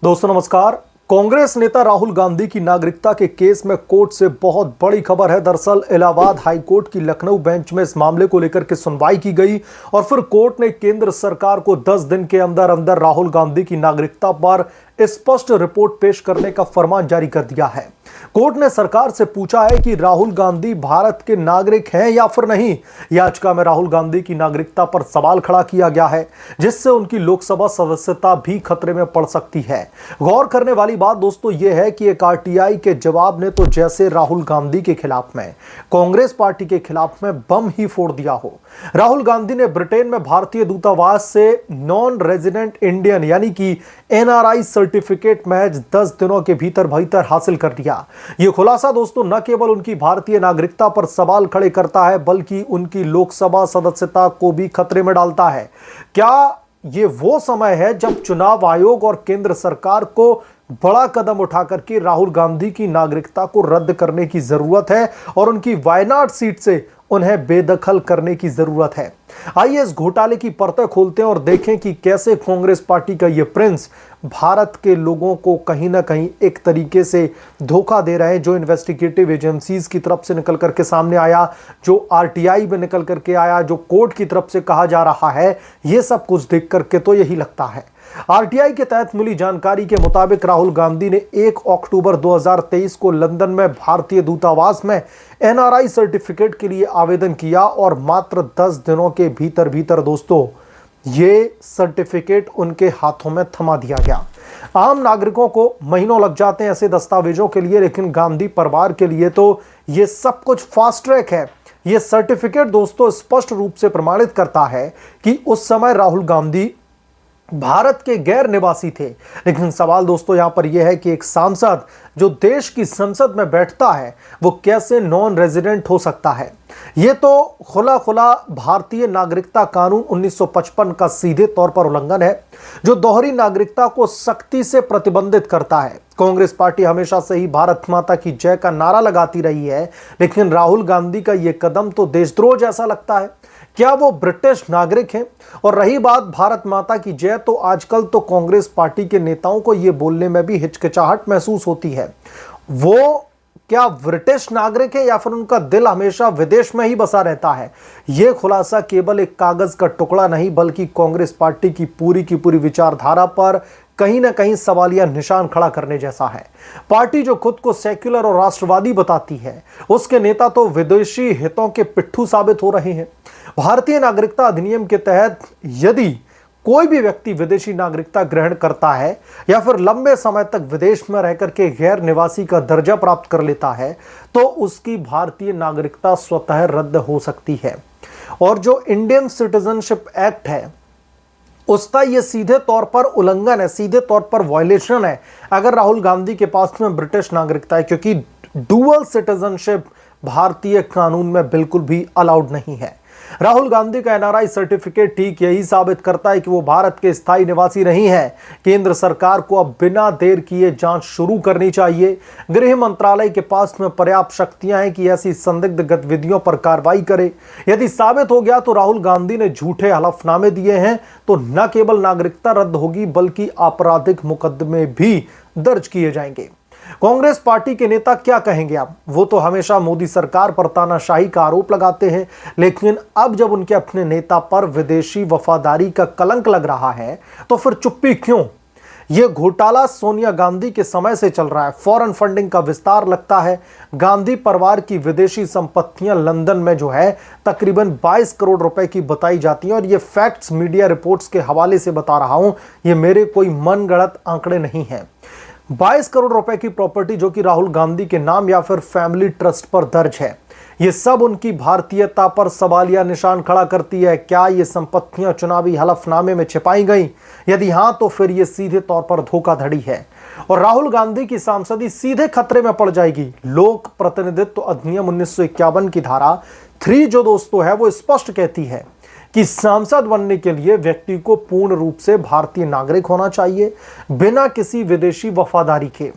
दोस्तों नमस्कार। कांग्रेस नेता राहुल गांधी की नागरिकता के केस में कोर्ट से बहुत बड़ी खबर है। दरअसल इलाहाबाद हाई कोर्ट की लखनऊ बेंच में इस मामले को लेकर के सुनवाई की गई और फिर कोर्ट ने केंद्र सरकार को 10 दिन के अंदर अंदर राहुल गांधी की नागरिकता पर स्पष्ट रिपोर्ट पेश करने का फरमान जारी कर दिया है। कोर्ट ने सरकार से पूछा है कि राहुल गांधी भारत के नागरिक हैं या फिर नहीं। याचिका में राहुल गांधी की नागरिकता पर सवाल खड़ा किया गया है, जिससे उनकी लोकसभा सदस्यता भी खतरे में पड़ सकती है। गौर करने वाली बात दोस्तों यह है कि एक आरटीआई के जवाब ने तो जैसे राहुल गांधी के खिलाफ में कांग्रेस पार्टी के खिलाफ में बम ही फोड़ दिया हो। राहुल गांधी ने ब्रिटेन में भारतीय दूतावास से नॉन रेजिडेंट इंडियन यानी कि एनआरआई सर्टिफिकेट महज 10 दिनों के भीतर हासिल कर लिया। यह खुलासा दोस्तों न केवल उनकी भारतीय नागरिकता पर सवाल खड़े करता है, बल्कि उनकी लोकसभा सदस्यता को भी खतरे में डालता है। क्या ये वो समय है जब चुनाव आयोग और केंद्र सरकार को बड़ा कदम उठा करके राहुल गांधी की नागरिकता को रद्द करने की जरूरत है और उनकी वायनाड सीट से उन्हें बेदखल करने की जरूरत है। आइए इस घोटाले की परतें खोलते हैं और देखें कि कैसे कांग्रेस पार्टी का ये प्रिंस भारत के लोगों को कहीं ना कहीं एक तरीके से धोखा दे रहे हैं। जो इन्वेस्टिगेटिव एजेंसीज की तरफ से निकल करके सामने आया, जो आरटीआई में निकल करके आया, जो कोर्ट की तरफ से कहा जा रहा है, ये सब कुछ देख करके तो यही लगता है। आरटीआई के तहत मिली जानकारी के मुताबिक राहुल गांधी ने 1 अक्टूबर 2023 को लंदन में भारतीय दूतावास में एनआरआई सर्टिफिकेट के लिए आवेदन किया और मात्र 10 दिनों के भीतर दोस्तों ये सर्टिफिकेट उनके हाथों में थमा दिया गया। आम नागरिकों को महीनों लग जाते हैं ऐसे दस्तावेजों के लिए, लेकिन गांधी परिवार के लिए तो ये सब कुछ फास्ट ट्रैक है। ये सर्टिफिकेट दोस्तों स्पष्ट रूप से प्रमाणित करता है कि उस समय राहुल गांधी भारत के गैर निवासी थे। लेकिन सवाल दोस्तों यहां पर यह है कि एक सांसद जो देश की संसद में बैठता है वो कैसे नॉन रेजिडेंट हो सकता है। यह तो खुला भारतीय नागरिकता कानून 1955 का सीधे तौर पर उल्लंघन है, जो दोहरी नागरिकता को सख्ती से प्रतिबंधित करता है। कांग्रेस पार्टी हमेशा से ही भारत माता की जय का नारा लगाती रही है, लेकिन राहुल गांधी का यह कदम तो देशद्रोह जैसा लगता है। क्या वो ब्रिटिश नागरिक हैं? और रही बात भारत माता की जय, तो आजकल तो कांग्रेस पार्टी के नेताओं को यह बोलने में भी हिचकिचाहट महसूस होती है। वो क्या ब्रिटिश नागरिक है या फिर उनका दिल हमेशा विदेश में ही बसा रहता है? यह खुलासा केवल एक कागज का टुकड़ा नहीं, बल्कि कांग्रेस पार्टी की पूरी विचारधारा पर कहीं ना कहीं सवालिया निशान खड़ा करने जैसा है। पार्टी जो खुद को सेक्युलर और राष्ट्रवादी बताती है, उसके नेता तो विदेशी हितों के पिट्ठू साबित हो रहे हैं। भारतीय नागरिकता अधिनियम के तहत यदि कोई भी व्यक्ति विदेशी नागरिकता ग्रहण करता है या फिर लंबे समय तक विदेश में रहकर के गैर निवासी का दर्जा प्राप्त कर लेता है, तो उसकी भारतीय नागरिकता स्वतः रद्द हो सकती है। और जो इंडियन सिटीजनशिप एक्ट है उसका यह सीधे तौर पर उल्लंघन है, सीधे तौर पर वायलेशन है अगर राहुल गांधी के पास में ब्रिटिश नागरिकता है, क्योंकि डुअल सिटीजनशिप भारतीय कानून में बिल्कुल भी अलाउड नहीं है। राहुल गांधी का एनआरआई सर्टिफिकेट ठीक यही साबित करता है कि वो भारत के स्थायी निवासी नहीं है। केंद्र सरकार को अब बिना देर किए जांच शुरू करनी चाहिए। गृह मंत्रालय के पास में पर्याप्त शक्तियां हैं कि ऐसी संदिग्ध गतिविधियों पर कार्रवाई करे। यदि साबित हो गया तो राहुल गांधी ने झूठे हलफनामे दिए हैं, तो न केवल नागरिकता रद्द होगी बल्कि आपराधिक मुकदमे भी दर्ज किए जाएंगे। कांग्रेस पार्टी के नेता क्या कहेंगे अब? वो तो हमेशा मोदी सरकार पर तानाशाही का आरोप लगाते हैं, लेकिन अब जब उनके अपने नेता पर विदेशी वफादारी का कलंक लग रहा है तो फिर चुप्पी क्यों? यह घोटाला सोनिया गांधी के समय से चल रहा है। फॉरेन फंडिंग का विस्तार लगता है। गांधी परिवार की विदेशी संपत्तियां लंदन में जो है तकरीबन 22 करोड़ रुपए की बताई जाती हैं, और ये फैक्ट्स मीडिया रिपोर्ट्स के हवाले से बता रहा हूं, ये मेरे कोई मनगढ़ंत आंकड़े नहीं हैं। 22 करोड़ रुपए की प्रॉपर्टी जो कि राहुल गांधी के नाम या फिर फैमिली ट्रस्ट पर दर्ज है, ये सब उनकी भारतीयता पर सवालिया निशान खड़ा करती है। क्या ये संपत्तियां चुनावी हलफनामे में छिपाई गई? यदि हां, तो फिर ये सीधे तौर पर धोखाधड़ी है और राहुल गांधी की सांसदी सीधे खतरे में पड़ जाएगी। लोक प्रतिनिधित्व अधिनियम 1951 की धारा 3 जो दोस्तों है वो स्पष्ट कहती है कि सांसद बनने के लिए व्यक्ति को पूर्ण रूप से भारतीय नागरिक होना चाहिए, बिना किसी विदेशी वफादारी के।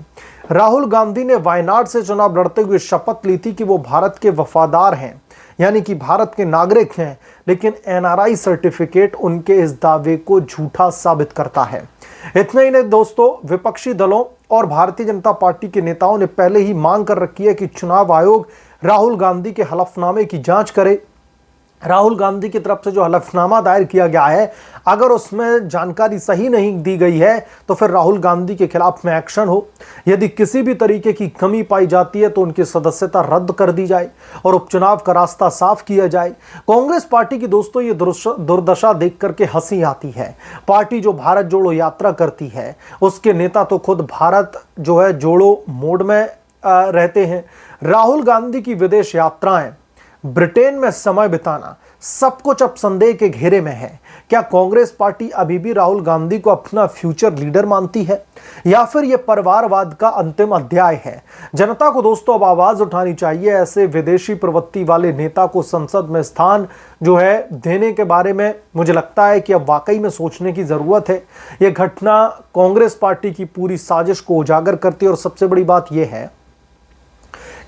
राहुल गांधी ने वायनाड से चुनाव लड़ते हुए शपथ ली थी कि वो भारत के वफादार हैं, यानी कि भारत के नागरिक हैं, लेकिन एनआरआई सर्टिफिकेट उनके इस दावे को झूठा साबित करता है। इतना ही नहीं दोस्तों, विपक्षी दलों और भारतीय जनता पार्टी के नेताओं ने पहले ही मांग कर रखी है कि चुनाव आयोग राहुल गांधी के हलफनामे की जांच करे। राहुल गांधी की तरफ से जो हलफनामा दायर किया गया है, अगर उसमें जानकारी सही नहीं दी गई है तो फिर राहुल गांधी के खिलाफ में एक्शन हो। यदि किसी भी तरीके की कमी पाई जाती है तो उनकी सदस्यता रद्द कर दी जाए और उपचुनाव का रास्ता साफ किया जाए। कांग्रेस पार्टी की दोस्तों ये दुर्दशा देख करके हंसी आती है। पार्टी जो भारत जोड़ो यात्रा करती है, उसके नेता तो खुद भारत जो है जोड़ो मोड में रहते हैं। राहुल गांधी की विदेश यात्राएं, ब्रिटेन में समय बिताना, सब कुछ अब संदेह के घेरे में है। क्या कांग्रेस पार्टी अभी भी राहुल गांधी को अपना फ्यूचर लीडर मानती है या फिर यह परिवारवाद का अंतिम अध्याय है? जनता को दोस्तों अब आवाज उठानी चाहिए। ऐसे विदेशी प्रवृत्ति वाले नेता को संसद में स्थान जो है देने के बारे में मुझे लगता है कि अब वाकई में सोचने की जरूरत है। यह घटना कांग्रेस पार्टी की पूरी साजिश को उजागर करती है और सबसे बड़ी बात यह है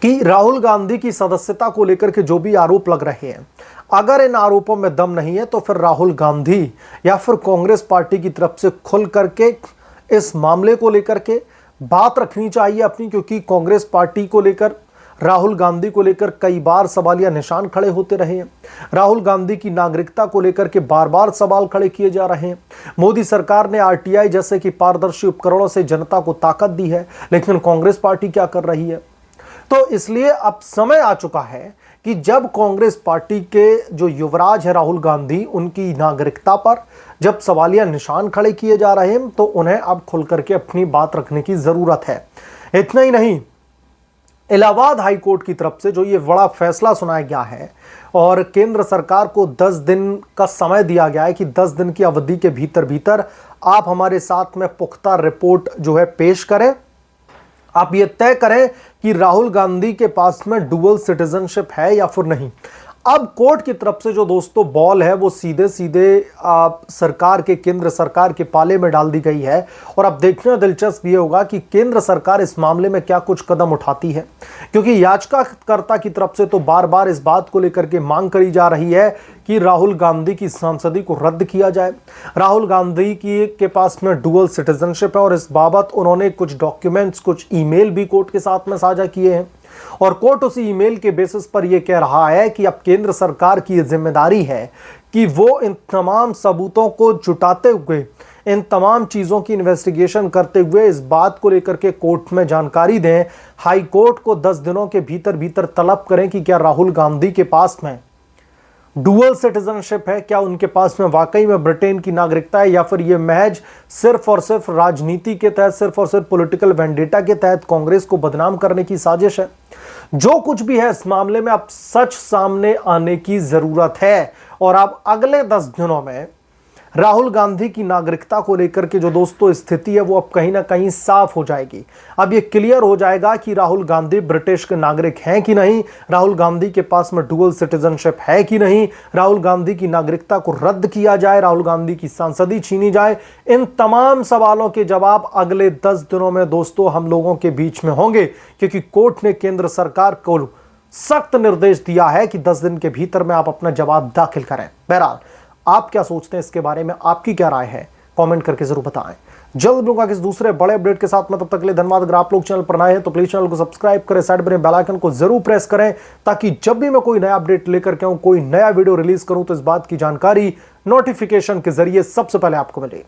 कि राहुल गांधी की सदस्यता को लेकर के जो भी आरोप लग रहे हैं, अगर इन आरोपों में दम नहीं है तो फिर राहुल गांधी या फिर कांग्रेस पार्टी की तरफ से खुल करके इस मामले को लेकर के बात रखनी चाहिए अपनी, क्योंकि कांग्रेस पार्टी को लेकर, राहुल गांधी को लेकर कई बार सवालिया निशान खड़े होते रहे हैं। राहुल गांधी की नागरिकता को लेकर के बार बार सवाल खड़े किए जा रहे हैं। मोदी सरकार ने आरटीआई जैसे कि पारदर्शी उपकरणों से जनता को ताकत दी है, लेकिन कांग्रेस पार्टी क्या कर रही है? तो इसलिए अब समय आ चुका है कि जब कांग्रेस पार्टी के जो युवराज है राहुल गांधी, उनकी नागरिकता पर जब सवालिया निशान खड़े किए जा रहे हैं तो उन्हें अब खुल करके अपनी बात रखने की जरूरत है। इतना ही नहीं, इलाहाबाद हाई कोर्ट की तरफ से जो ये बड़ा फैसला सुनाया गया है और केंद्र सरकार को 10 दिन का समय दिया गया है कि 10 दिन की अवधि के भीतर भीतर आप हमारे साथ में पुख्ता रिपोर्ट जो है पेश करें। आप ये तय करें कि राहुल गांधी के पास में डुअल सिटीजनशिप है या फिर नहीं। अब कोर्ट की तरफ से जो दोस्तों बॉल है वो सीधे सीधे सरकार के, केंद्र सरकार के पाले में डाल दी गई है। और अब देखना दिलचस्प ये होगा कि केंद्र सरकार इस मामले में क्या कुछ कदम उठाती है, क्योंकि याचिकाकर्ता की तरफ से तो बार बार इस बात को लेकर के मांग करी जा रही है कि राहुल गांधी की सांसदी को रद्द किया जाए। राहुल गांधी के पास में डुअल सिटीजनशिप है और इस बाबत उन्होंने कुछ डॉक्यूमेंट्स, कुछ ईमेल भी कोर्ट के साथ में साझा किए हैं और कोर्ट उसी ईमेल के बेसिस पर यह कह रहा है कि अब केंद्र सरकार की यह जिम्मेदारी है कि वो इन तमाम सबूतों को जुटाते हुए, इन तमाम चीजों की इन्वेस्टिगेशन करते हुए इस बात को लेकर के कोर्ट में जानकारी दें। हाई कोर्ट को 10 दिनों के भीतर भीतर तलब करें कि क्या राहुल गांधी के पास में डुअल सिटीजनशिप है, क्या उनके पास में वाकई में ब्रिटेन की नागरिकता है या फिर यह महज सिर्फ और सिर्फ राजनीति के तहत, सिर्फ और सिर्फ पॉलिटिकल वेंडेटा के तहत कांग्रेस को बदनाम करने की साजिश है। जो कुछ भी है इस मामले में अब सच सामने आने की जरूरत है और अब अगले 10 दिनों में राहुल गांधी की नागरिकता को लेकर के जो दोस्तों स्थिति है वो अब कहीं ना कहीं साफ हो जाएगी। अब ये क्लियर हो जाएगा कि राहुल गांधी ब्रिटिश के नागरिक हैं कि नहीं, राहुल गांधी के पास में डुअल सिटीजनशिप है कि नहीं, राहुल गांधी की नागरिकता को रद्द किया जाए, राहुल गांधी की सांसदी छीनी जाए। इन तमाम सवालों के जवाब अगले 10 दिनों में दोस्तों हम लोगों के बीच में होंगे, क्योंकि कोर्ट ने केंद्र सरकार को सख्त निर्देश दिया है कि 10 दिन के भीतर में आप अपना जवाब दाखिल करें। बहरहाल आप क्या सोचते हैं इसके बारे में, आपकी क्या राय है, कमेंट करके जरूर बताएं। जल्द मिलूंगा किसी दूसरे बड़े अपडेट के साथ में, तब तक के लिए धन्यवाद। अगर आप लोग चैनल पर नए हैं तो प्लीज चैनल को सब्सक्राइब करें, साइड बने बेल आइकन को जरूर प्रेस करें ताकि जब भी मैं कोई नया अपडेट लेकर के आऊं, कोई नया वीडियो रिलीज करूं तो इस बात की जानकारी नोटिफिकेशन के जरिए सबसे पहले आपको मिले।